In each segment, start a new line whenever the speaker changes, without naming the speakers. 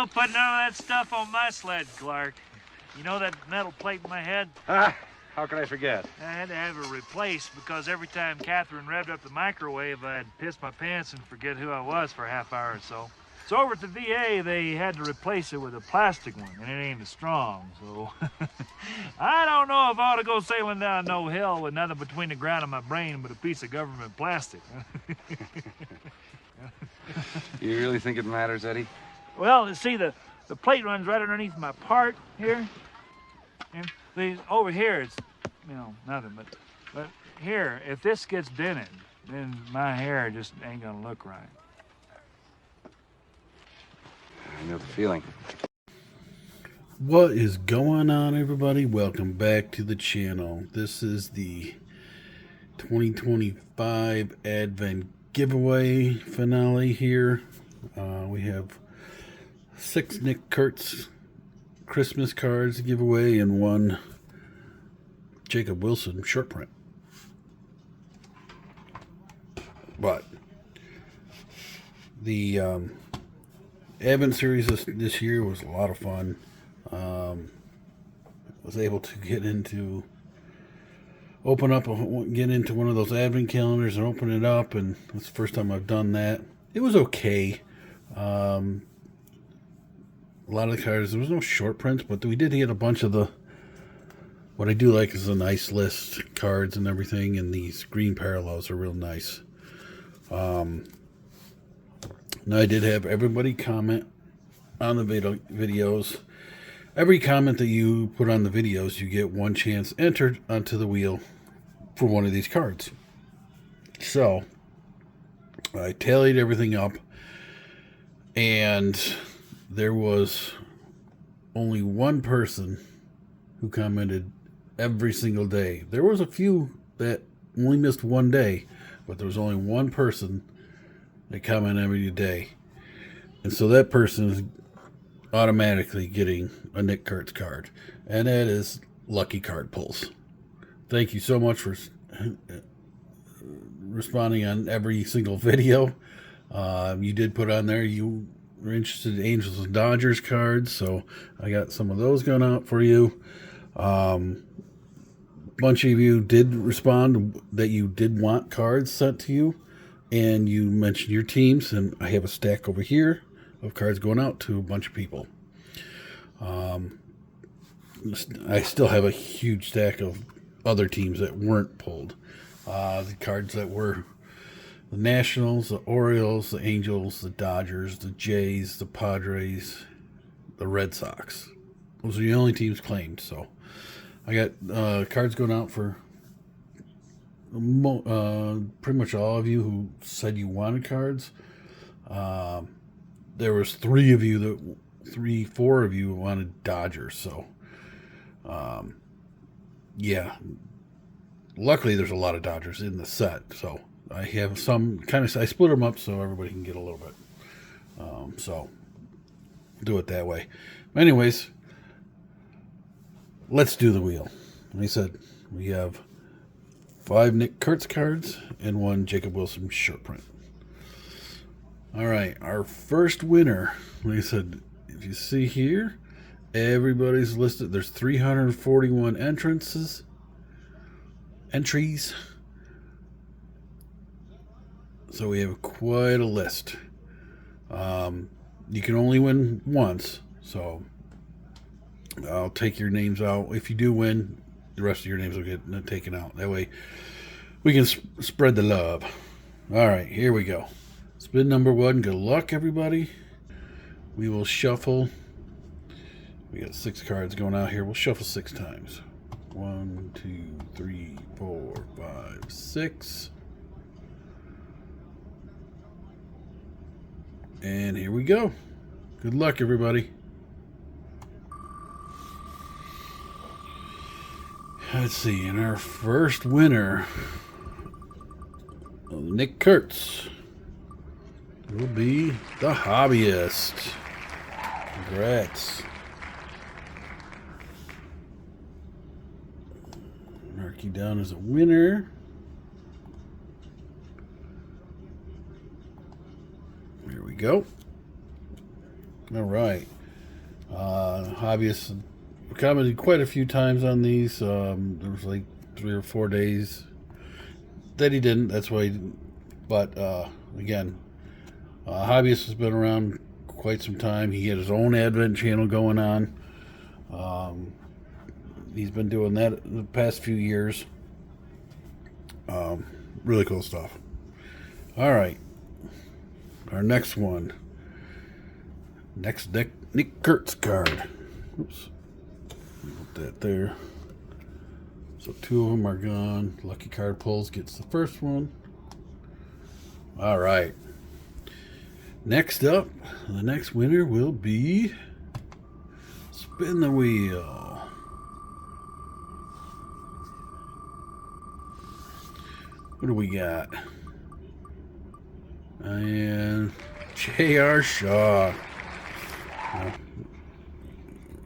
don't put none of that stuff on my sled, Clark. You know that metal plate in my head?
How can I forget?
I had to have it replaced because every time Catherine revved up the microwave, I'd piss my pants and forget who I was for a half hour or so. So over at the VA, they had to replace it with a plastic one, and it ain't as strong, so... I don't know if I ought to go sailing down no hill with nothing between the ground and my brain but a piece of government plastic.
You really think it matters, Eddie?
Well, you see, the plate runs right underneath my part here. And over here, it's, you know, nothing, but here, if this gets dented, then my hair just ain't gonna look right.
I know the feeling.
What is going on, everybody? Welcome back to the channel. This is the 2025 Advent giveaway finale here. We have 6 Nick Kurtz Christmas cards to give away and 1 Jacob Wilson short print. But the Advent series this year was a lot of fun. Was able to get into one of those Advent calendars and open it up, and it's the first time I've done that. It was okay. A lot of the cards, there was no short prints, but we did get a bunch of the, what I do like is the nice list cards and everything, and these green parallels are real nice. Now I did have everybody comment on the videos. Every comment that you put on the videos, you get 1 chance entered onto the wheel for one of these cards. So I tallied everything up, and there was only 1 person who commented every single day. There was a few that only missed 1 day, but there was only 1 person that commented every day. And so that person is automatically getting a Nick Kurtz card, and that is Lucky Card Pulls. Thank you so much for responding on every single video. You did put on there you were interested in Angels and Dodgers cards, so I got some of those going out for you. Bunch of you did respond that you did want cards sent to you, and you mentioned your teams, and I have a stack over here of cards going out to a bunch of people. I still have a huge stack of other teams that weren't pulled. The cards that were the Nationals, the Orioles, the Angels, the Dodgers, the Jays, the Padres, the Red Sox. Those are the only teams claimed. So I got cards going out for pretty much all of you who said you wanted cards. There was 4 of you who wanted Dodgers. So, yeah. Luckily, there's a lot of Dodgers in the set. So I have some I split them up so everybody can get a little bit. So do it that way. Anyways, let's do the wheel. Like I said, we have 5 Nick Kurtz cards and 1 Jacob Wilson short print. All right, our first winner, like I said, if you see here, everybody's listed. There's 341 entries. So we have quite a list. You can only win once, so I'll take your names out. If you do win, the rest of your names will get taken out. That way we can spread the love. All right, here we go. Spin number 1. Good luck, everybody. We will shuffle. We got 6 cards going out here. We'll shuffle 6 times. 1, 2, 3, 4, 5, 6. And here we go. Good luck, everybody. Let's see. And our first winner of Nick Kurtz will be the Hobbyist. Congrats. Mark you down as a winner. Here we go. All right. Hobbyists commented quite a few times on these. There was like 3 or 4 days that he didn't. That's why he didn't. But again, Hobbyist has been around quite some time. He had his own Advent channel going on. He's been doing that the past few years. Really cool stuff. All right. Our next one. Next Nick Kurtz card. Oops. Put that there. So 2 of them are gone. Lucky card pulls gets the first one. All right. Next up, the next winner will be Spin the Wheel. What do we got? And J.R. Shaw. All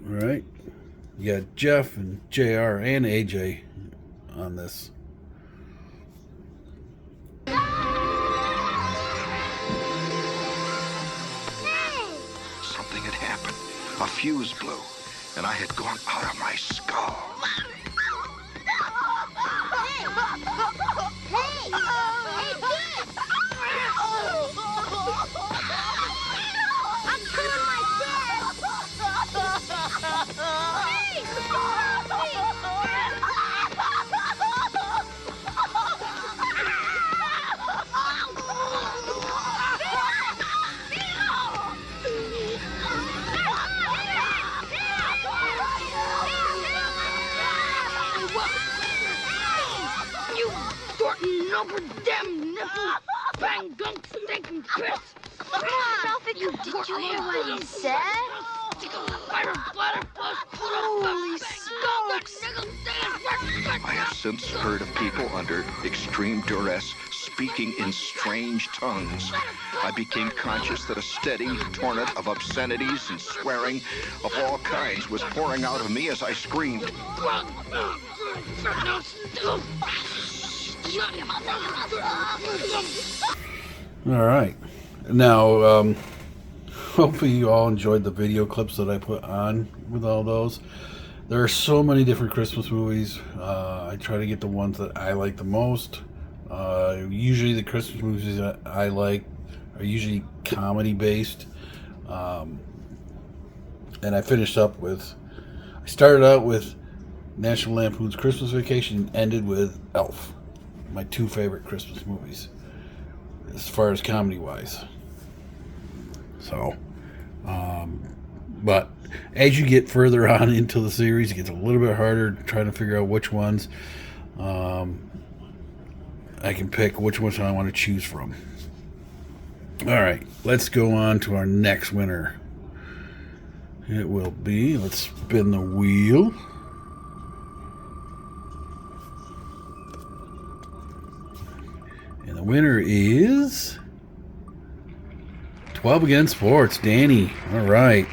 right. You got Jeff and J.R. and AJ on this.
Something had happened. A fuse blew, and I had gone out of my skull.
Damn nipple, bang, gunk, stinking piss.
Did you hear what he said? Holy smokes!
I have since heard of people under extreme duress speaking in strange tongues. I became conscious that a steady torrent of obscenities and swearing of all kinds was pouring out of me as I screamed.
All right. Now, hopefully you all enjoyed the video clips that I put on with all those. There are so many different Christmas movies. I try to get the ones that I like the most. Usually the Christmas movies that I like are usually comedy based. And I finished up with, I started out with National Lampoon's Christmas Vacation and ended with Elf. My 2 favorite Christmas movies as far as comedy wise. So, but as you get further on into the series, it gets a little bit harder trying to figure out which ones I can pick, which ones I want to choose from. All right, let's go on to our next winner. It will be, let's spin the wheel. And the winner is 12 Against Sports, Danny. All right,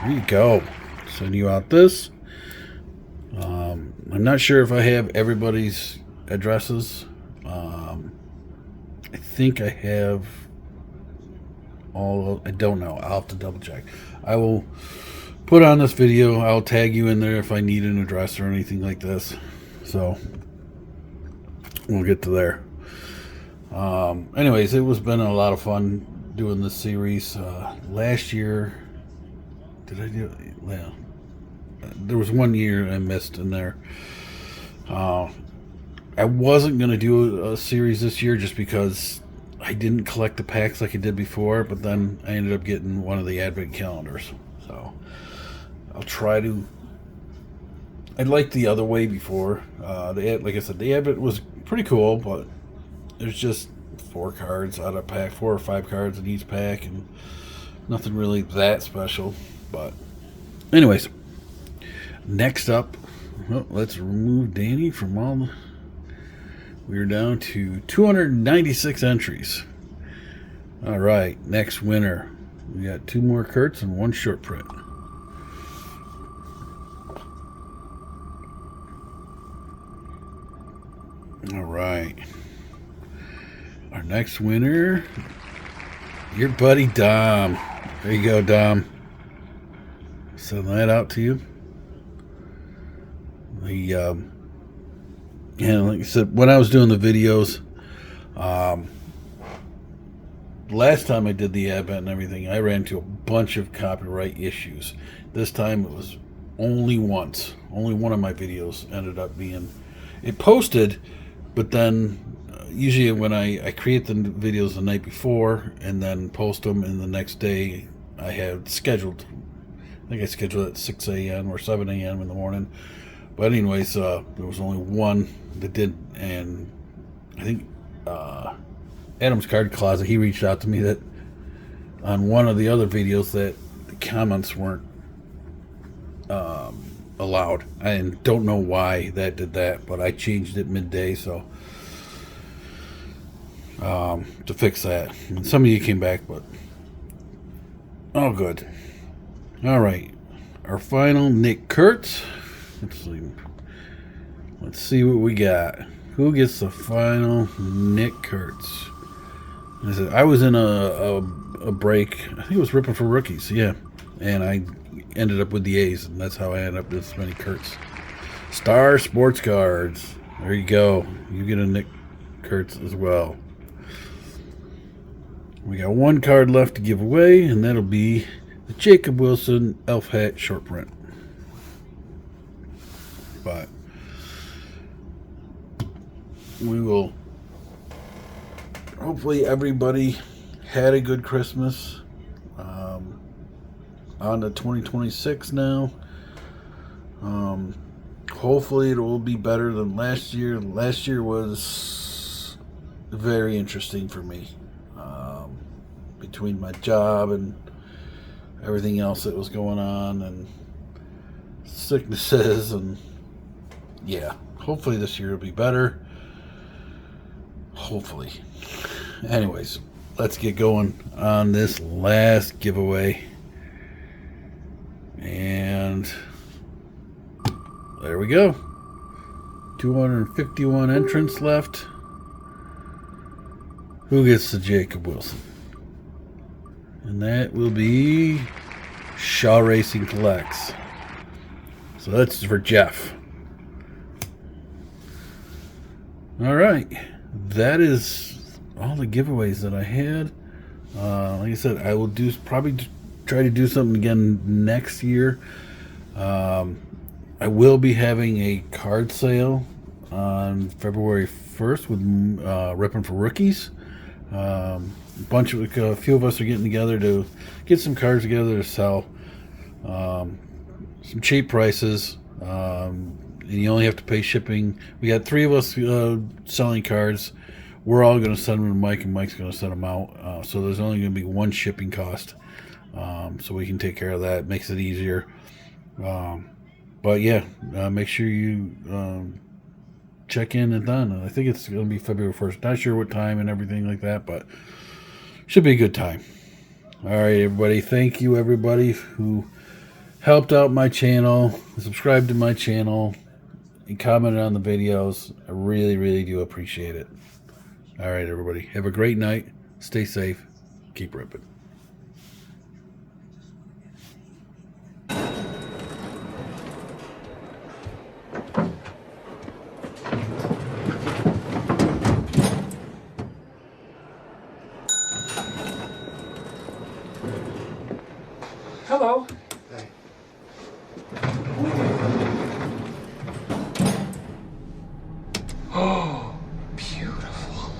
there you go. Send you out this. I'm not sure if I have everybody's addresses. I think I have all. I don't know. I'll have to double check. I will put on this video. I'll tag you in there if I need an address or anything like this. So we'll get to there. Anyways, it was been a lot of fun doing this series. Last year, did I do it? Yeah. There was 1 year I missed in there. I wasn't going to do a series this year just because I didn't collect the packs like I did before, but then I ended up getting one of the Advent calendars. So I'll try to. I liked the other way before. Like I said, the Advent was pretty cool, but there's just 4 cards out of pack, 4 or 5 cards in each pack, and nothing really that special. But anyways, next up, well, let's remove Danny from all the. We're down to 296 entries. All right, next winner. We got 2 more Kurtz and 1 short print. All right. Our next winner, your buddy Dom. There you go, Dom. Send that out to you. And like I said, when I was doing the videos, last time I did the Advent and everything, I ran into a bunch of copyright issues. This time it was only once. Only one of my videos ended up being it posted, but then usually when I create the videos the night before and then post them, and the next day I had scheduled. I think I scheduled it at 6 a.m. or 7 a.m. in the morning. But anyways, there was only one that did, and I think Adam's Card Closet, he reached out to me that on one of the other videos that the comments weren't allowed. I don't know why that did that, but I changed it midday, so to fix that. And some of you came back, but all good. All right, our final Nick Kurtz. Let's see what we got. Who gets the final Nick Kurtz? I was in a break. I think it was Ripping for Rookies, yeah. And I ended up with the A's, and that's how I ended up with this many Kurtz. Star Sports Cards. There you go. You get a Nick Kurtz as well. We got one card left to give away, and that'll be the Jacob Wilson Elf Hat short print. But we will. Hopefully everybody had a good Christmas. On to 2026 now. Hopefully it will be better than last year. Last year was very interesting for me. Between my job and everything else that was going on and sicknesses, and yeah, hopefully this year will be better. Hopefully. Anyways, let's get going on this last giveaway. And there we go. 251 entrants left. Who gets the Jacob Wilson? And that will be Shaw Racing Collects. So that's for Jeff. All right. That is all the giveaways that I had. Like I said, I will probably try to do something again next year. I will be having a card sale on February 1st with Ripping for Rookies. A few of us are getting together to get some cards together to sell. Some cheap prices. And you only have to pay shipping. We got 3 of us selling cards. We're all going to send them to Mike, and Mike's going to send them out. So there's only going to be one shipping cost. So we can take care of that. Makes it easier. But yeah, make sure you check in and done. I think it's going to be February 1st. Not sure what time and everything like that, but should be a good time. All right, everybody. Thank you, everybody who helped out my channel, subscribed to my channel, and commented on the videos. I really, really do appreciate it. All right, everybody. Have a great night. Stay safe. Keep ripping.
Hello.
Hey.
Oh, beautiful.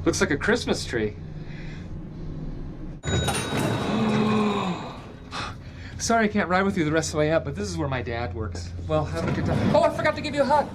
Looks like a Christmas tree. Sorry I can't ride with you the rest of the way up, but this is where my dad works. Well, have a good time. Oh, I forgot to give you a hug.